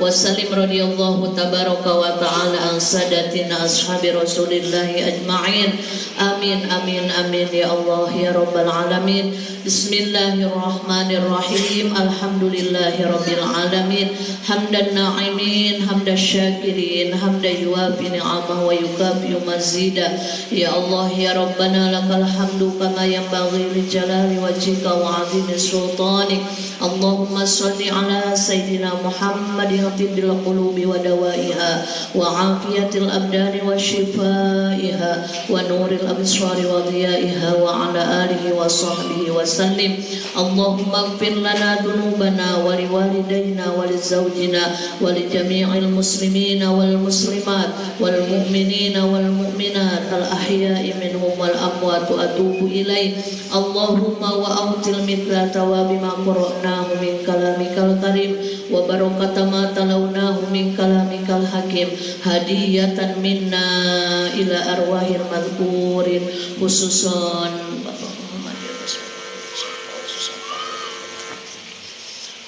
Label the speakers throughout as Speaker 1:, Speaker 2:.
Speaker 1: wa sallim radhiyallahu tabaraka wa ta'ala an sadatina ashabi rasulillahi ajma'in. Amin amin amin ya Allah ya rabbal alamin. Bismillahirrahmanirrahim. Alhamdulillahi rabbil alamin. Hamdan na'imin, hamdan syakirin, hamdan yuwafi ni'amah wa yukafi mazida. Ya Allah ya Rabbana lakal hamdu kama yanbaghi li jalali wajhika wa 'azimi sultanik. Allahumma shalli ala sayyidina Muhammadin tibbil qulubi wa dawaiha wa 'afiyatil abdani wa shifaiha wa nuril absari wa dhiyaiha wa ala alihi wa sahbihi wa sallim. Allahumma ighfir lana dhunubana wa liwalidayna wa lizawjina wa li jami'il muslimina wal muslimat wal mu'minina wal mu'minat al ahya'i minhum wal amwat wa atubu ilaih. Allahumma wa autil mithlata wa bima qara'nahu min kalamikal karim wa barakata ma talawnahu min kalamikal hakim hadiyatan minna ila arwahil madhkurin khususan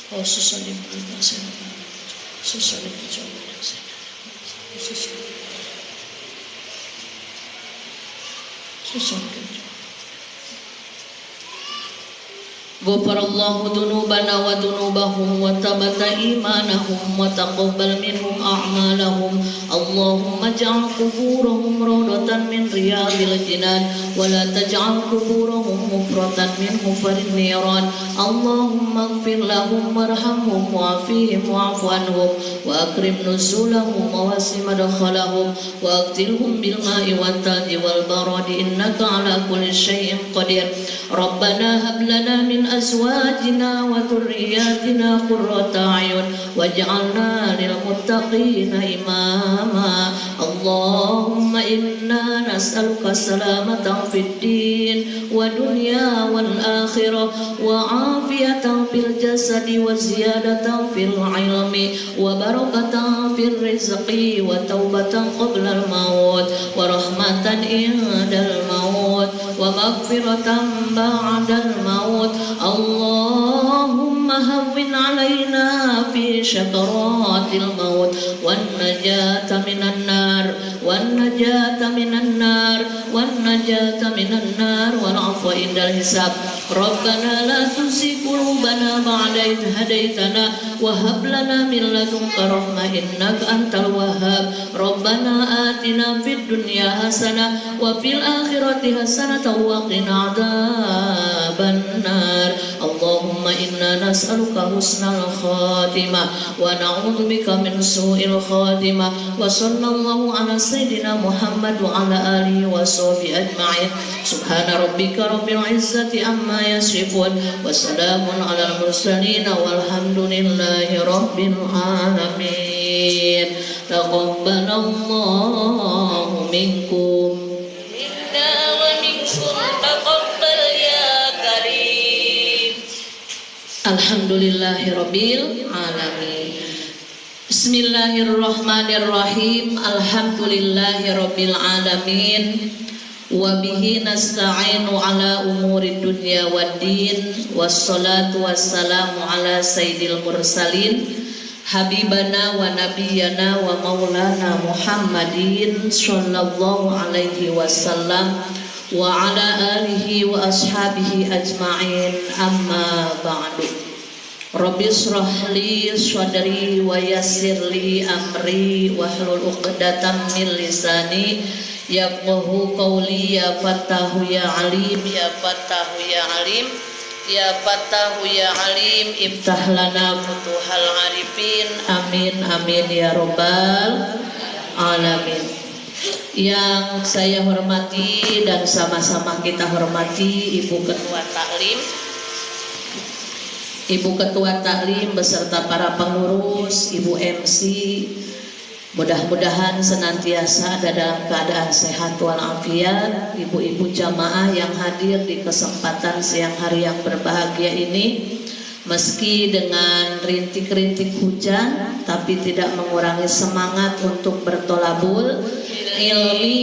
Speaker 1: khususan ibu Ghafarallahu dunubana wa dunubahum wa tabata imanahum wa taqabbal minhum a'malahum. Allahumma ja'al kuburahum rawdatan min riyadil jinan wa la taj'al kuburahum mufratan min hufarin niran. Allahumma ighfir lahum warhamhum wa'afihim wa'fu anhum wa akrim nuzulahum wa wasi madkhalahum wa aqtilhum bil ma'i wat tadi wal baradi innaka ala kulli syai'in qadir. Rabbana hab lana min azwajina wa dhurriyyatina qurrata a'yun waj'alna lil muttaqina imama. Allahumma inna nas'aluka salamatan fid din wa dunya wal akhirah wa afiyatan fil jasadi wa ziyadatan fil ilmi wa barakatan fil rizqi wa taubatan qabla al maut wa rahmatan indal maut wa maghfiratan ba'dal maut. Allahumma hawwin alaina fi syakaratil maut wan najata minan nar wan najata minan nar wan najata minan nar wal afwa indal hisab. Rabbana la tuzigh qulubana ba'da idh hadaitana wa hab lana min ladunka rahmah innaka antal wahhab. Rabbana atina fid dunya hasanah wa fil akhirati hasanah wa qina adzaban nar. Allahumma inna nas'aluka husnal khatimah wa na'udzubika min su'il khatimah. Wa sallallahu ala sayyidina Muhammad wa ala alihi wa sahbihi ajma'in. Subhana rabbika rabbil izzati amma yasifun wa salamun alal mursalin walhamdulillahi rabbil alamin. Taqabbalallahu minkum minna wa minkum taqabbal ya karim. Alhamdulillahi rabbil alamin. Bismillahirrahmanirrahim. Alhamdulillahi rabbil alamin. Wa bihi nasta'inu ala umuri dunya waddin. Wassalatu wassalamu ala sayyidil mursalin habibana wa nabiyyana wa maulana Muhammadin sallallahu alaihi wasallam wa ala alihi wa ashabihi ajma'in. Amma ba'du. Rabbi shrah li sadri wa yassir li amri wahlul 'uqdatam min lisani yafqahu qawli. Ya Fattahu ya Alim, ya Fattahu ya Alim, ya Fattahu ya Alim, iftah lana futuhal arifin. Amin amin ya rabbal alamin. Yang saya hormati dan sama-sama kita hormati Ibu Ketua Taklim, Ibu Ketua Taklim beserta para pengurus, Ibu MC, mudah-mudahan senantiasa ada dalam keadaan sehat walafiat. Ibu-ibu jamaah yang hadir di kesempatan siang hari yang berbahagia ini, meski dengan rintik-rintik hujan, tapi tidak mengurangi semangat untuk bertolabul ilmi,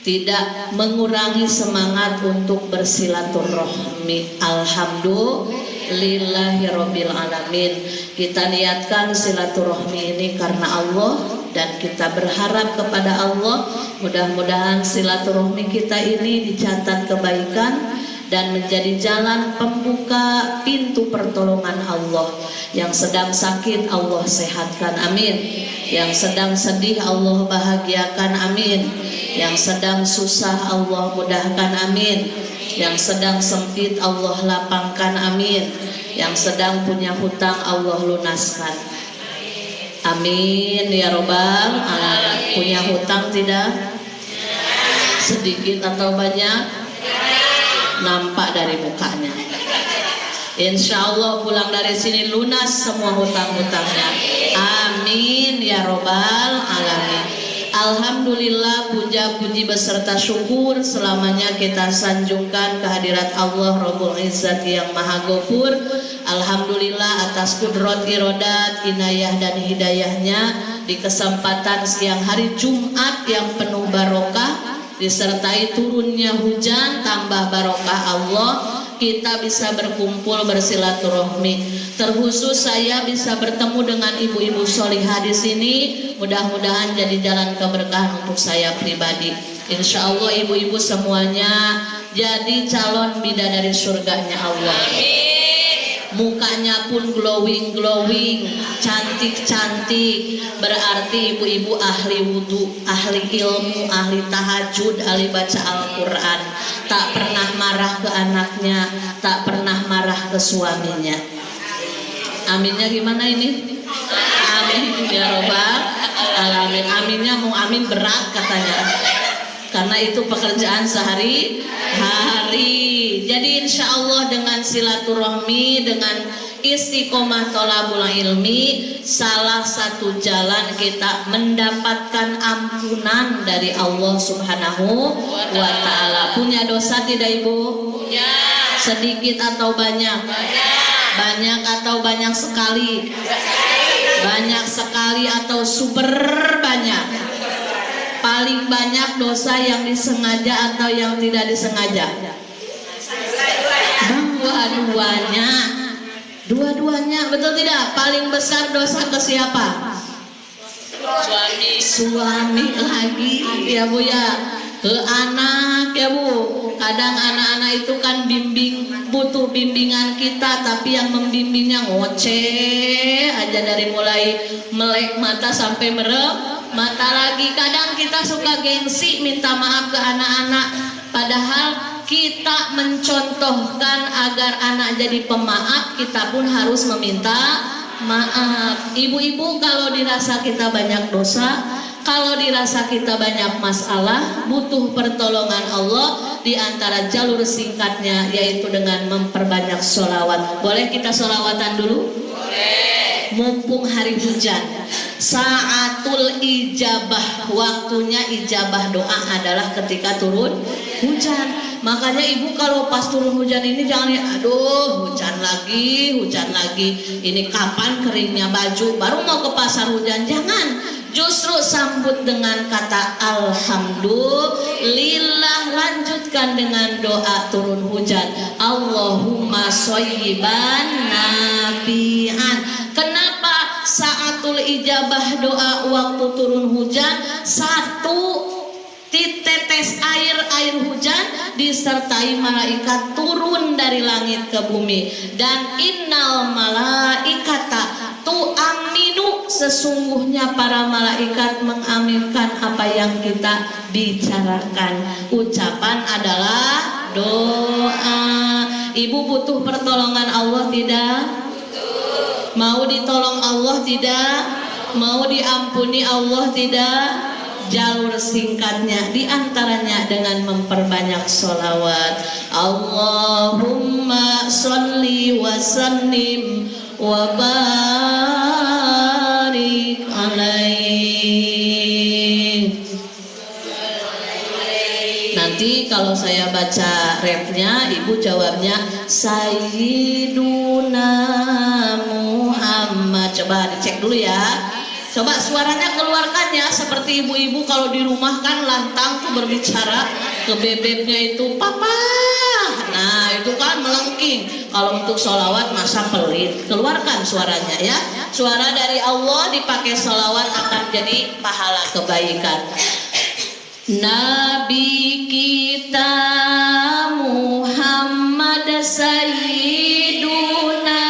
Speaker 1: tidak mengurangi semangat untuk bersilaturahmi. Alhamdulillah. Lillahirabbil alamin. Kita niatkan silaturahmi ini karena Allah dan kita berharap kepada Allah mudah-mudahan silaturahmi kita ini dicatat kebaikan dan menjadi jalan pembuka pintu pertolongan Allah. Yang sedang sakit Allah sehatkan, amin. Yang sedang sedih Allah bahagiakan, amin. Yang sedang susah Allah mudahkan, amin. Yang sedang sempit Allah lapangkan, amin. Yang sedang punya hutang Allah lunaskan, amin ya robbal alamin. Punya hutang tidak? Sedikit atau banyak? Nampak dari mukanya. Insya Allah pulang dari sini lunas semua hutang-hutangnya, amin ya robbal alamin. Alhamdulillah, puja-puji beserta syukur selamanya kita sanjungkan kehadirat Allah Rabbul Izzat yang Maha Ghafur. Alhamdulillah atas kudrat irodat, inayah dan hidayahnya di kesempatan siang hari Jumat yang penuh barokah, disertai turunnya hujan tambah barokah Allah, kita bisa berkumpul bersilaturahmi. Terkhusus saya bisa bertemu dengan ibu-ibu solihah di sini. Mudah-mudahan jadi jalan keberkahan untuk saya pribadi. Insya Allah ibu-ibu semuanya jadi calon bidadari surganya Allah. Mukanya pun glowing, cantik-cantik. Berarti ibu-ibu ahli wudhu, ahli ilmu, ahli tahajud, ahli baca Al-Quran. Tak pernah marah ke anaknya, tak pernah marah ke suaminya. Aminnya gimana ini? Amin ya robbal alamin. Aminnya mau amin berat katanya, karena itu pekerjaan sehari-hari. Jadi insya Allah dengan silaturahmi, dengan istiqomah thalabul ilmi, salah satu jalan kita mendapatkan ampunan dari Allah Subhanahu wa ta'ala. Punya dosa tidak ibu? Punya. Sedikit atau banyak? Banyak atau banyak sekali? Banyak sekali atau super banyak? Paling banyak dosa yang disengaja atau yang tidak disengaja? Dua-duanya, betul tidak? Paling besar dosa ke siapa? Suami lagi ya bu ya, ke anak ya bu. Kadang anak-anak itu kan butuh bimbingan kita, tapi yang membimbingnya ngoceh aja, dari mulai melek mata sampai merem mata lagi. Kadang kita suka gengsi minta maaf ke anak-anak, padahal kita mencontohkan agar anak jadi pemaaf, kita pun harus meminta maaf. Ibu-ibu, kalau dirasa kita banyak dosa, kalau dirasa kita banyak masalah, butuh pertolongan Allah, di antara jalur singkatnya yaitu dengan memperbanyak sholawat. Boleh kita sholawatan dulu? Boleh. Mumpung hari hujan, saatul ijabah, waktunya ijabah doa adalah ketika turun hujan. Makanya ibu kalau pas turun hujan ini jangan ya, aduh hujan lagi, ini kapan keringnya baju, baru mau ke pasar hujan. Jangan, justru sambut dengan kata alhamdulillah, lanjutkan dengan doa turun hujan, Allahumma shayyiban nafi'an. Kenapa saatul ijabah doa waktu turun hujan? Satu, tetes air hujan disertai malaikat turun dari langit ke bumi, dan innal malaikata tu'aminu, sesungguhnya para malaikat mengaminkan apa yang kita bicarakan. Ucapan adalah doa. Ibu butuh pertolongan Allah tidak? Mau ditolong Allah tidak? Mau diampuni Allah tidak? Jalur singkatnya diantaranya dengan memperbanyak sholawat. Allahumma sholli wa sallim wa barik alaih. Nanti kalau saya baca rapnya, ibu jawabnya Sayyiduna Muhammad. Coba dicek dulu ya. Coba suaranya keluarkan ya, seperti ibu-ibu kalau di rumah kan lantang tuh berbicara ke bebeknya itu, papa. Nah itu kan melengking. Kalau untuk sholawat masa pelit, keluarkan suaranya ya. Suara dari Allah dipakai sholawat akan jadi pahala kebaikan. Nabi kita Muhammad Sayyiduna.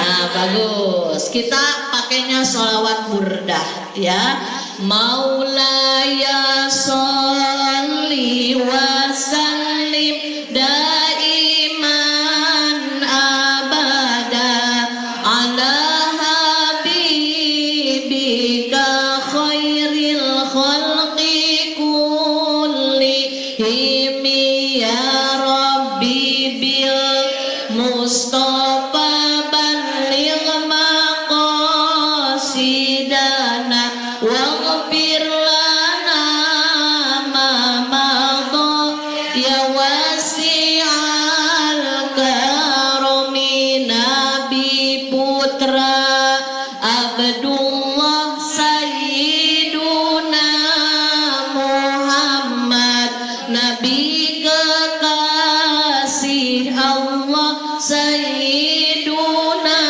Speaker 1: Nah bagus, kita pakainya sholawat burdah ya. Maulaya sholli wa sallim daiman abada ala habibika khairil khalqi kullihim ya Rabbi bil Mustafa balligh maqasidana waghfir lana ma madha ya wasi'al karami. Nabi putra Abdullah Sayyiduna Muhammad, Nabi kekasih Allah Sayyiduna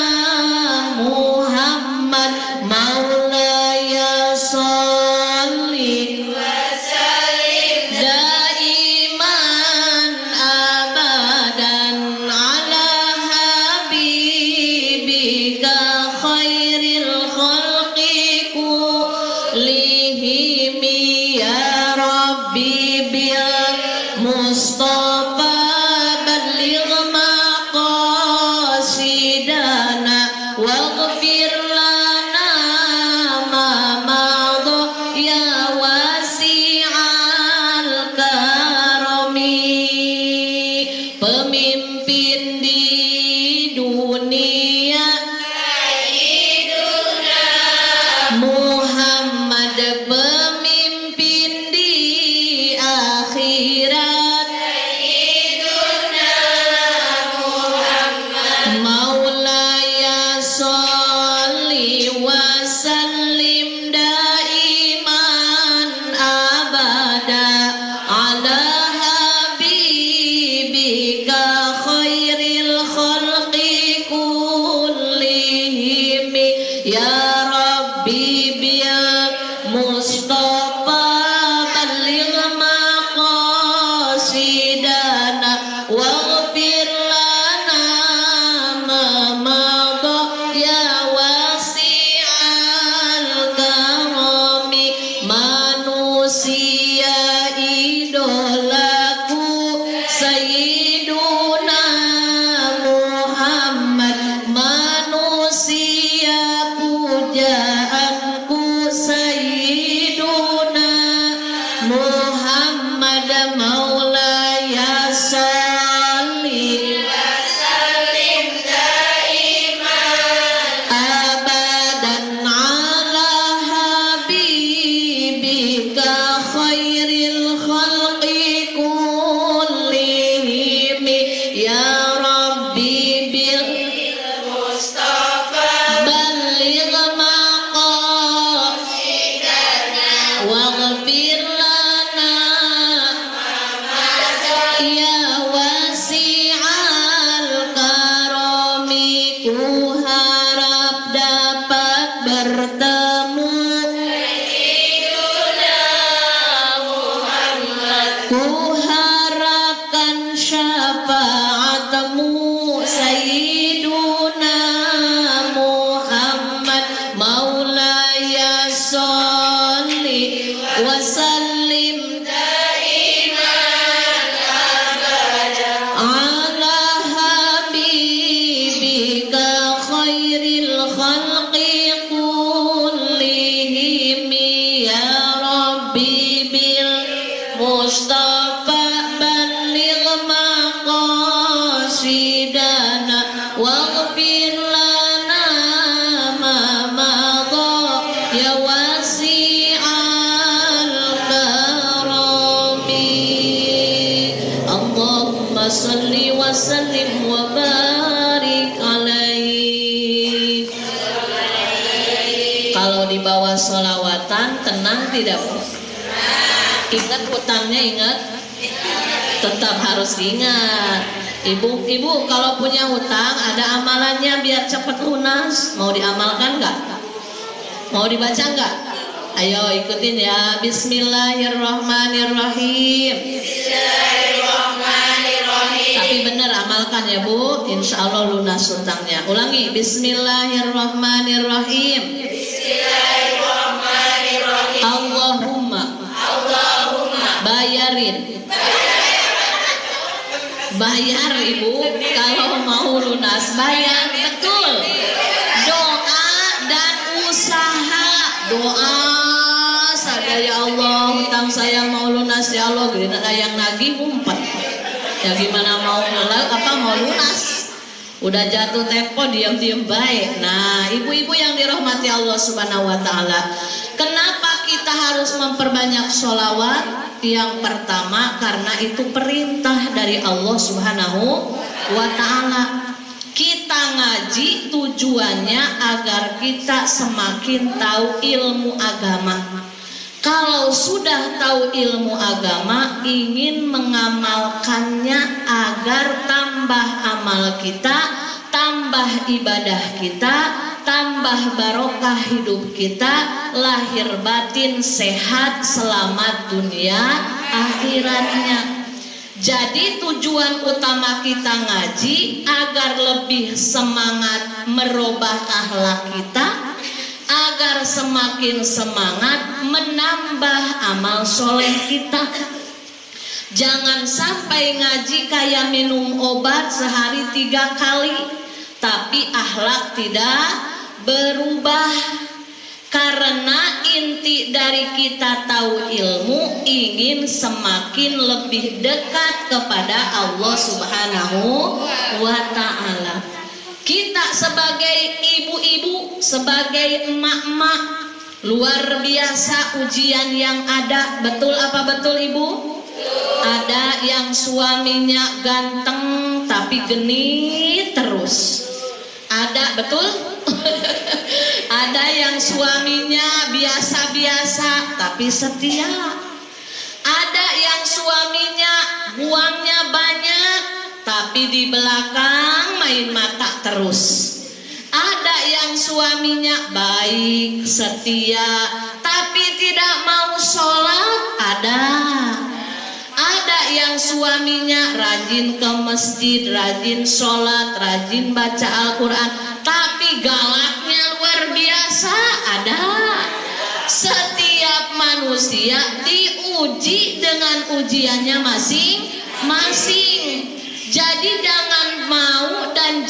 Speaker 1: Muhammad. Maulaya sholli wa sallim daiman abadan ala habibika khairil khalqi kullihim ya Rabbi bil Mustafa balligh maqasidana waghfir lana ma madha ya wasi'al karami. Pemimpin di dunia Sayyiduna Muhammad, pemimpin di akhirat Sayyiduna Muhammad. Maulaya sholli wa sallim daiman abada ala habibika khairil khalqi kullihim ya Rabbi bil Mustafa balligh maqasidana waghfir lana ma madha ya wasi'al karami. Manusia idolaku Sayyiduna Muhammad, manusia pujaanku Sayyiduna Muhammad. Maulaya sholli wa sallim daiman abadan ala habibika khairil khalqi kullihim ya Rabbi bil Mustafa balligh maqasidana waghfir lana ya wasi'al karami. Ku harap dapat bertemu Sayyiduna Muhammad, ku harapkan syafaatmu Sayyiduna Muhammad. Maulaya sholli wa sallim daiman abada ala habibika khairil khalqi kullihim ya Rabbi bil Mustafa balligh maqasidana waghfir lana ma madha ya wasi'al karami. Allahumma salli wa sallim wa barik alaihi. Kalau di bawah sholawatan tenang tidak? Ingat hutangnya, ingat. Tetap harus ingat. Ibu kalau punya hutang ada amalannya biar cepat lunas. Mau diamalkan nggak? Mau dibaca nggak? Ayo ikutin ya. Bismillahirrahmanirrahim. Bismillahirrahmanirrahim. Tapi benar amalkan ya Bu. Insya Allah lunas hutangnya. Ulangi. Bismillahirrahmanirrahim. Bismillahirrahmanirrahim. Allahumma bayarin. Bayar Ibu. Kalau mau lunas bayar, betul. Doa dan usaha. Doa saja ya Allah, hutang saya mau lunas ya Allah. Gini ada yang nagih ngumpet. Ya gimana mau lunas? Udah jatuh tempo diam-diam baik. Nah, ibu-ibu yang dirahmati Allah Subhanahu wa taala, kenapa kita harus memperbanyak sholawat? Yang pertama karena itu perintah dari Allah Subhanahu wa taala. Kita ngaji tujuannya agar kita semakin tahu ilmu agama. Kalau sudah tahu ilmu agama, ingin mengamalkannya agar tambah amal kita, tambah ibadah kita, tambah barokah hidup kita, lahir batin sehat, selamat dunia akhiratnya. Jadi tujuan utama kita ngaji agar lebih semangat merubah akhlak kita, agar semakin semangat menambah amal soleh kita. Jangan sampai ngaji kayak minum obat sehari 3 kali, tapi akhlak tidak berubah. Karena inti dari kita tahu ilmu, ingin semakin lebih dekat kepada Allah Subhanahu wa ta'ala. Kita sebagai ibu-ibu, sebagai emak-emak, luar biasa ujian yang ada. Betul apa betul Ibu? Ada yang suaminya ganteng tapi genit terus. Ada, betul? Ada yang suaminya biasa-biasa tapi setia. Ada yang suaminya uangnya banyak tapi di belakang main mata terus. Ada yang suaminya baik, setia tapi tidak mau sholat. Ada yang suaminya rajin ke masjid, rajin sholat, rajin baca Al-Quran, tapi galaknya luar biasa. Ada. Setiap manusia diuji dengan ujiannya masing-masing. Jadi jangan mau dan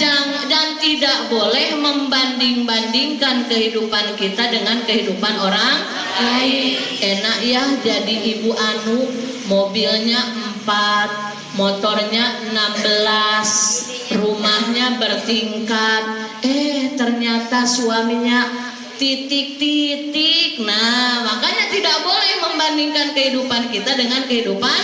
Speaker 1: tidak boleh membanding-bandingkan kehidupan kita dengan kehidupan orang lain. Enak ya jadi ibu anu, mobilnya 4, motornya 16, rumahnya bertingkat. Ternyata suaminya titik-titik. Nah, makanya tidak boleh membandingkan kehidupan kita dengan kehidupan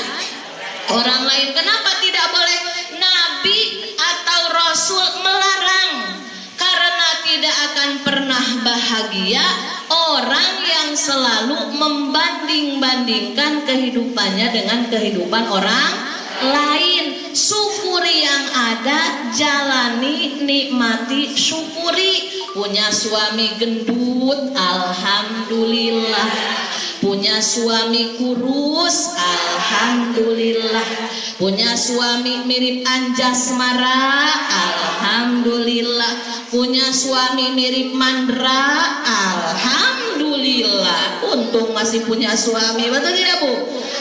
Speaker 1: orang lain. Kenapa tidak boleh? Nabi atau Rasul melarang. Karena tidak akan pernah bahagia orang yang selalu membanding-bandingkan kehidupannya dengan kehidupan orang lain. Syukuri yang ada, jalani, nikmati, syukuri. Punya suami gendut, alhamdulillah. Punya suami kurus, alhamdulillah. Punya suami mirip Anjasmara, alhamdulillah. Punya suami mirip Mandra, alhamdulillah. Untung masih punya suami, betul tidak Bu?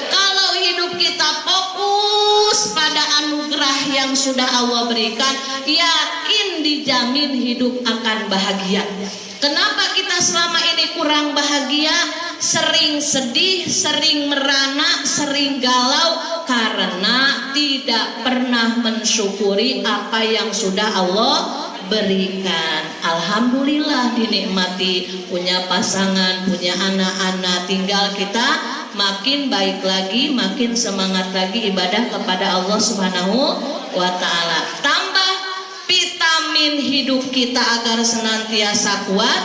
Speaker 1: Kalau hidup kita fokus pada anugerah yang sudah Allah berikan, yakin dijamin hidup akan bahagia. Kenapa kita selama ini kurang bahagia? Sering sedih, sering merana, sering galau karena tidak pernah mensyukuri apa yang sudah Allah berikan. Alhamdulillah dinikmati, punya pasangan, punya anak-anak, tinggal kita makin baik lagi, makin semangat lagi ibadah kepada Allah Subhanahu wa ta'ala. Tambah vitamin hidup kita agar senantiasa kuat,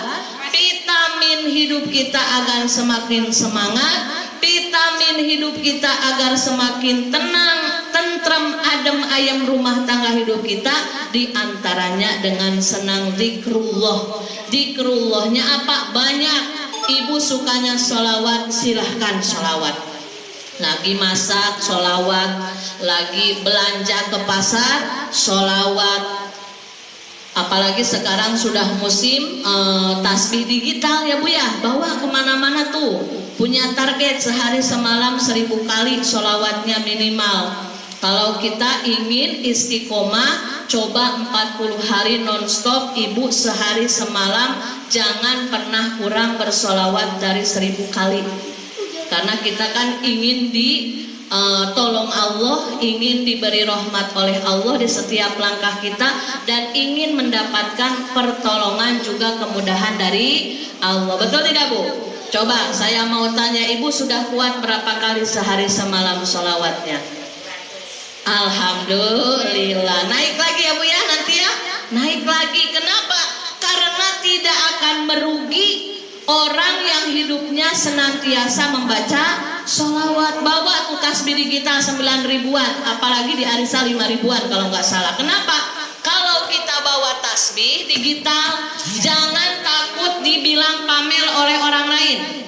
Speaker 1: vitamin hidup kita agar semakin semangat, vitamin hidup kita agar semakin tenang, tentrem, adem ayem rumah tangga hidup kita, diantaranya dengan senang zikrullah. Zikrullahnya apa? Banyak. Ibu sukanya sholawat, silahkan sholawat. Lagi masak, sholawat. Lagi belanja ke pasar, sholawat. Apalagi sekarang sudah musim tasbih digital ya Bu ya, bawa kemana-mana tuh. Punya target sehari semalam 1000 kali sholawatnya minimal. Kalau kita ingin istiqomah, coba 40 hari nonstop, ibu sehari semalam jangan pernah kurang bersolawat dari 1000 kali. Karena kita kan ingin tolong Allah, ingin diberi rahmat oleh Allah di setiap langkah kita, dan ingin mendapatkan pertolongan juga kemudahan dari Allah. Betul tidak Bu? Coba saya mau tanya, ibu sudah kuat berapa kali sehari semalam sholawatnya? Alhamdulillah. Naik lagi ya Bu ya nanti ya? Naik lagi. Kenapa? Karena tidak akan merugi orang yang hidupnya senantiasa membaca sholawat. Bawa tuh tasbih digital 9 ribuan, apalagi di Arisa 5 ribuan kalau nggak salah. Kenapa? Kalau kita bawa tasbih digital, jangan takut dibilang pamer oleh orang lain.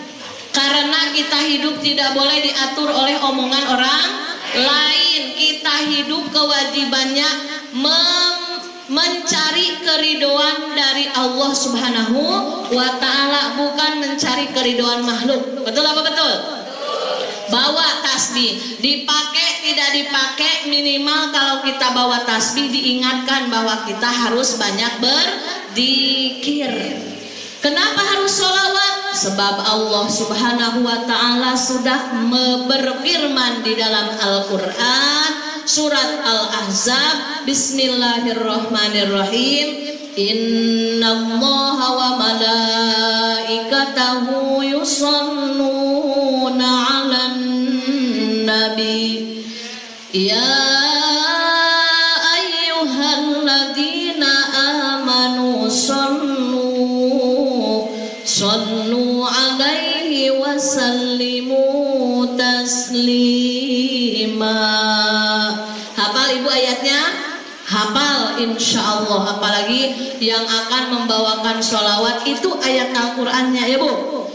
Speaker 1: Karena kita hidup tidak boleh diatur oleh omongan orang lain. Kita hidup kewajibannya mencari keridhaan dari Allah Subhanahu wa ta'ala, bukan mencari keridhaan makhluk. Betul apa betul? Bawa tasbih, dipakai tidak dipakai, minimal kalau kita bawa tasbih diingatkan bahwa kita harus banyak berzikir. Kenapa harus sholawat? Sebab Allah Subhanahu wa ta'ala sudah berfirman di dalam Al-Quran, surat Al-Ahzab, Bismillahirrahmanirrahim, Innallaha wa malaikatahu yusalluna 'alan nabi ya ayyuhalladzina amanu sallu 'alaihi wa sallimu taslima. Hafal ibu ayatnya? Hafal insya Allah. Apalagi yang akan membawakan sholawat itu ayat Al-Qurannya ya Bu.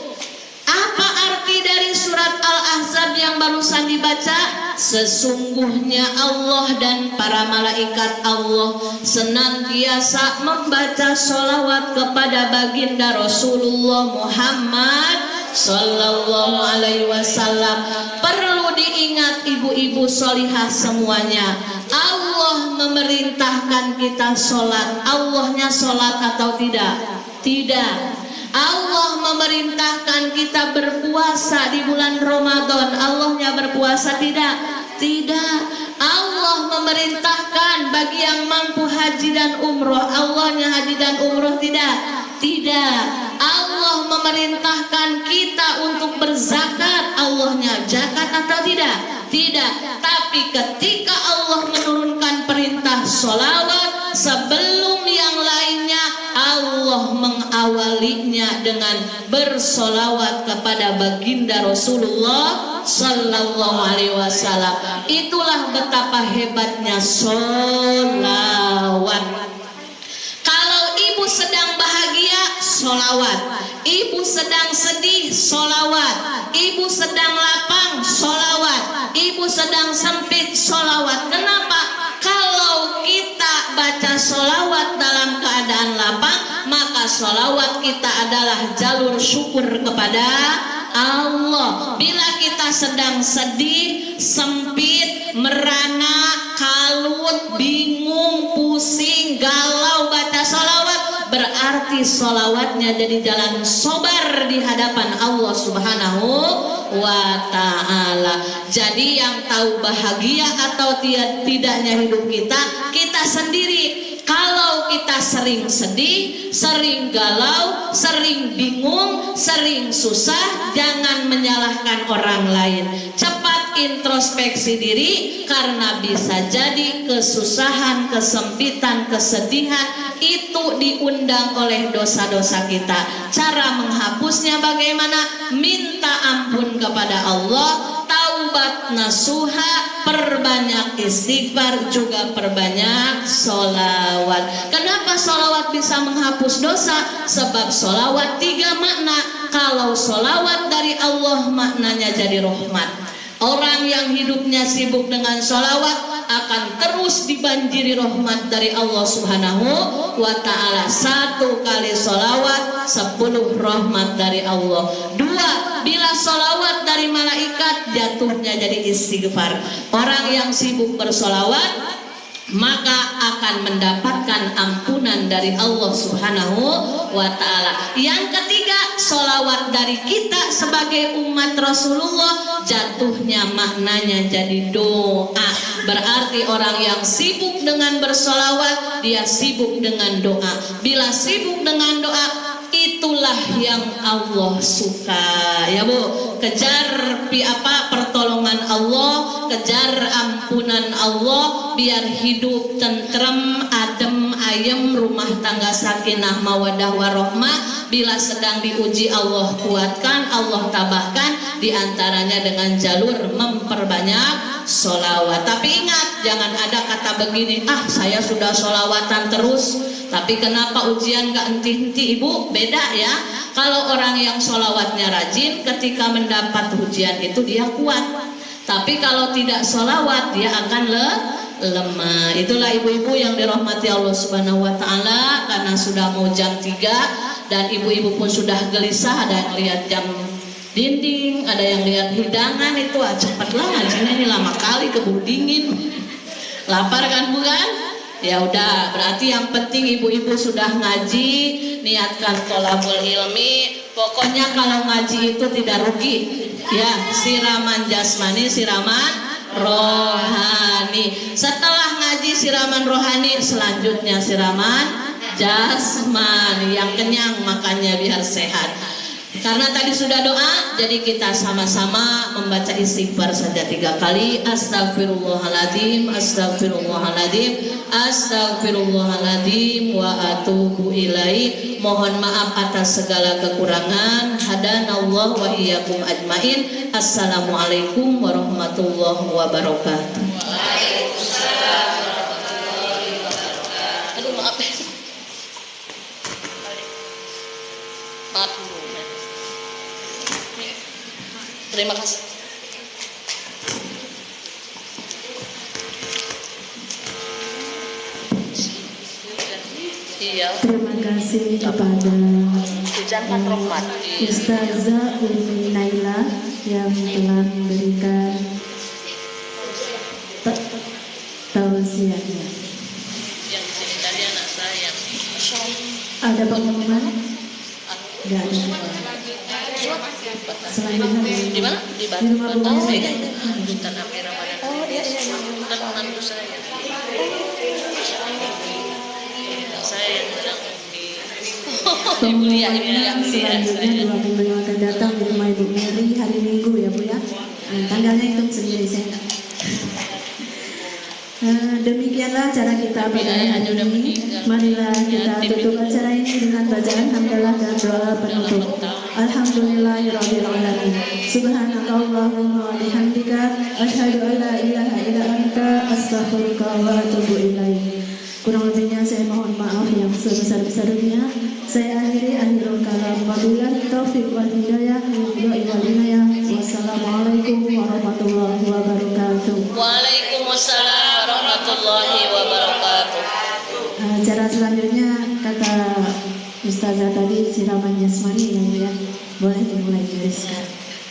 Speaker 1: Apa arti dari surat Al-Ahzab yang barusan dibaca? Sesungguhnya Allah dan para malaikat Allah senantiasa membaca sholawat kepada baginda Rasulullah Muhammad Sallallahu Alaihi Wasallam. Perlu diingat ibu-ibu solihah semuanya, Allah memerintahkan kita sholat. Allahnya sholat atau tidak? Tidak. Allah memerintahkan kita berpuasa di bulan Ramadan. Allahnya berpuasa tidak? Tidak. Allah memerintahkan bagi yang mampu haji dan umroh. Allahnya haji dan umroh tidak? Tidak. Allah memerintahkan kita untuk berzakat. Allahnya zakat atau tidak? Tidak. Tapi ketika Allah menurunkan perintah sholawat, sebelum yang lainnya Allah mengawalinya dengan bersolawat kepada baginda Rasulullah Sallallahu Alaihi Wasallam. Itulah betapa hebatnya solawat. Kalau ibu sedang bahagia, solawat. Ibu sedang sedih, solawat. Ibu sedang lapang, solawat. Ibu sedang sempit, solawat. Kenapa? Kalau kita baca solawat dalam keadaan lapang, maka solawat kita adalah jalur syukur kepada Allah. Bila kita sedang sedih, sempit, merana, kalut, bingung, pusing, galau, baca solawat, berarti solawatnya jadi jalan sobar di hadapan Allah Subhanahu wa ta'ala. Jadi yang tahu bahagia atau tidaknya hidup kita, kita sendiri. Kalau kita sering sedih, sering galau, sering bingung, sering susah, jangan menyalahkan orang lain. Cepat introspeksi diri, karena bisa jadi kesusahan, kesempitan, kesedihan itu diundang oleh dosa-dosa kita. Cara menghapusnya bagaimana? Minta ampun kepada Allah, taubat nasuha, perbanyak istighfar, juga perbanyak sholawat. Kenapa sholawat bisa menghapus dosa? Sebab sholawat 3 makna. Kalau sholawat dari Allah maknanya jadi rahmat. Orang yang hidupnya sibuk dengan sholawat akan terus dibanjiri rahmat dari Allah Subhanahu wa ta'ala. 1 kali sholawat 10 rahmat dari Allah. 2, bila sholawat dari malaikat jatuhnya jadi istighfar. Orang yang sibuk bersholawat maka akan mendapatkan ampunan dari Allah Subhanahu wa ta'ala. Yang ketiga, sholawat dari kita sebagai umat Rasulullah jatuhnya maknanya jadi doa. Berarti orang yang sibuk dengan bersholawat, dia sibuk dengan doa. Bila sibuk dengan doa, itulah yang Allah suka, ya Bu. Kejar pertolongan Allah, kejar ampunan Allah, biar hidup tentrem, adem, ayem, rumah tangga sakinah mawadah warohmah. Bila sedang diuji, Allah kuatkan, Allah tabahkan, diantaranya dengan jalur memperbanyak sholawat. Tapi ingat, jangan ada kata begini, saya sudah sholawatan terus, tapi kenapa ujian gak henti-henti. Ibu, beda ya. Kalau orang yang sholawatnya rajin, ketika mendapat ujian itu dia kuat. Tapi kalau tidak sholawat, dia akan lemah. Itulah ibu-ibu yang dirahmati Allah Subhanahu wa ta'ala. Karena sudah mau jam 3 dan ibu-ibu pun sudah gelisah. Ada yang lihat jam dinding, ada yang lihat hidangan. Itu cepatlah ngajinya, ini lama kali, keburu dingin. Lapar kan bukan? Ya udah, berarti yang penting ibu-ibu sudah ngaji, niatkan tholabul ilmi. Pokoknya kalau ngaji itu tidak rugi. Ya, siraman jasmani, siraman rohani. Setelah ngaji siraman rohani, selanjutnya siraman jasmani. Yang kenyang makannya biar sehat. Karena tadi sudah doa, jadi kita sama-sama membaca istighfar saja 3 kali. Astagfirullahaladzim, astagfirullahaladzim, astagfirullahaladzim, wa atubu ilaih. Mohon maaf atas segala kekurangan. Hadanallah wa iyyakum ajmain. Assalamualaikum warahmatullahi wabarakatuh. Waalaikumsalam warahmatullahi wabarakatuh. Aduh, maaf. Maaf. Terima kasih. Iya.
Speaker 2: Terima kasih kepada Ustazah Umi Naila yang telah memberikan tausiahnya.
Speaker 1: Yang di sini tadi anak saya.
Speaker 2: Ada pengumuman? Tidak ada. Selanjutnya
Speaker 1: Di mana? Di
Speaker 2: rumah Bu Mary.
Speaker 1: Ustaz Amir Ramadan. Oh, iya. Kan menantu saya. Saya yang bilang
Speaker 2: Pengumuman selanjutnya 2 minggu yang akan datang di rumah Ibu Mary hari Minggu ya Bu ya. Tanggalnya hitung sendiri saya. Demikianlah cara kita pada hari ini. Marilah kita tutup acara ini dengan bacaan hamdalah dan doa penutup. Alhamdulillahirabbil alamin. Subhanakallahumma wa bihamdika asyhadu an la ilaha illa anta astaghfiruka wa atubu ilaik. Kurang lebihnya saya mohon maaf yang sebesar-besarnya. Saya akhirul kalam. Wabillahi taufiq wal hidayah. Wassalamualaikum warahmatullahi wabarakatuh.
Speaker 1: Waalaikumsalam warahmatullahi wabarakatuh.
Speaker 2: Cara selanjutnya kata Ustazah tadi siraman jasmani ya, boleh dimulai dari sekarang.